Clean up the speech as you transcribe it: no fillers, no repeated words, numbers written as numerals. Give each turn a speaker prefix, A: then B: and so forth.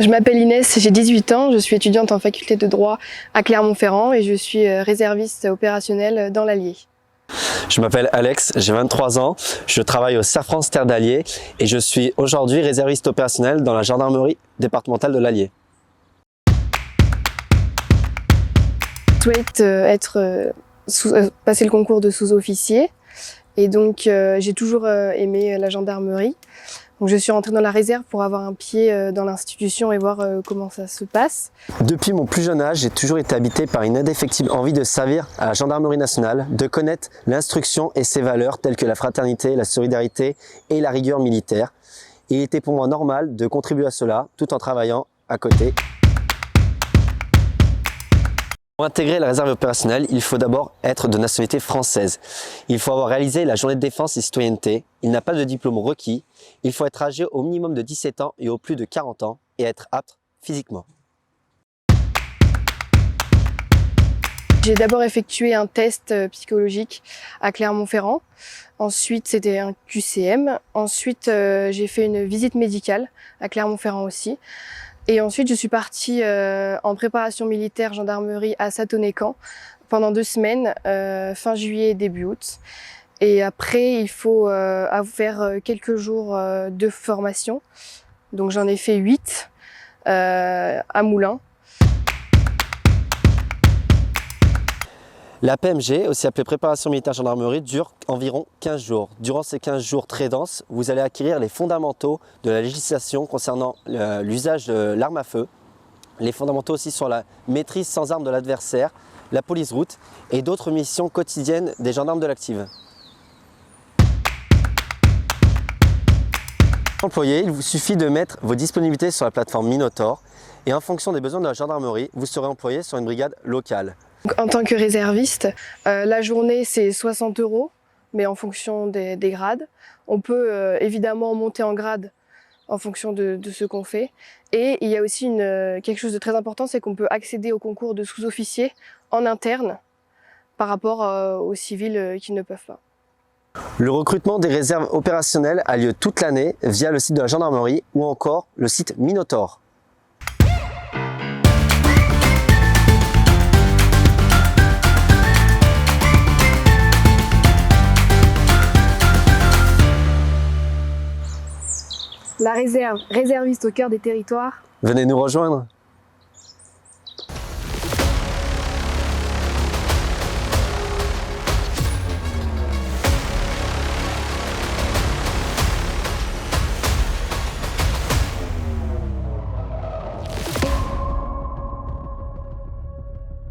A: Je m'appelle Inès, j'ai 18 ans, je suis étudiante en faculté de droit à Clermont-Ferrand et je suis réserviste opérationnelle dans l'Allier.
B: Je m'appelle Alex, j'ai 23 ans, je travaille au Cerf France Terre d'Allier et je suis aujourd'hui réserviste opérationnel dans la gendarmerie départementale de l'Allier.
A: Je souhaite passer le concours de sous-officier et donc j'ai toujours aimé la gendarmerie. Donc je suis rentrée dans la réserve pour avoir un pied dans l'institution et voir comment ça se passe.
B: Depuis mon plus jeune âge, j'ai toujours été habité par une indéfectible envie de servir à la gendarmerie nationale, de connaître l'instruction et ses valeurs telles que la fraternité, la solidarité et la rigueur militaire. Et il était pour moi normal de contribuer à cela tout en travaillant à côté. Pour intégrer la réserve opérationnelle, il faut d'abord être de nationalité française. Il faut avoir réalisé la journée de défense et citoyenneté. Il n'a pas de diplôme requis. Il faut être âgé au minimum de 17 ans et au plus de 40 ans et être apte physiquement.
A: J'ai d'abord effectué un test psychologique à Clermont-Ferrand. Ensuite, c'était un QCM. Ensuite, j'ai fait une visite médicale à Clermont-Ferrand aussi. Et ensuite, je suis partie en préparation militaire gendarmerie à Satoné-Camp pendant 2 semaines, fin juillet et début août. Et après, il faut faire quelques jours de formation. Donc j'en ai fait 8 à Moulins.
B: La PMG, aussi appelée préparation militaire gendarmerie, dure environ 15 jours. Durant ces 15 jours très denses, vous allez acquérir les fondamentaux de la législation concernant l'usage de l'arme à feu, les fondamentaux aussi sur la maîtrise sans arme de l'adversaire, la police route et d'autres missions quotidiennes des gendarmes de l'active. Employé, il vous suffit de mettre vos disponibilités sur la plateforme Minotaur et en fonction des besoins de la gendarmerie, vous serez employé sur une brigade locale.
A: En tant que réserviste, la journée c'est 60 €, mais en fonction des grades. On peut évidemment monter en grade en fonction de ce qu'on fait. Et il y a aussi quelque chose de très important, c'est qu'on peut accéder au concours de sous-officier en interne par rapport aux civils qui ne peuvent pas.
B: Le recrutement des réserves opérationnelles a lieu toute l'année via le site de la gendarmerie ou encore le site Minotaur.
A: La réserve, réserviste au cœur des territoires.
B: Venez nous rejoindre!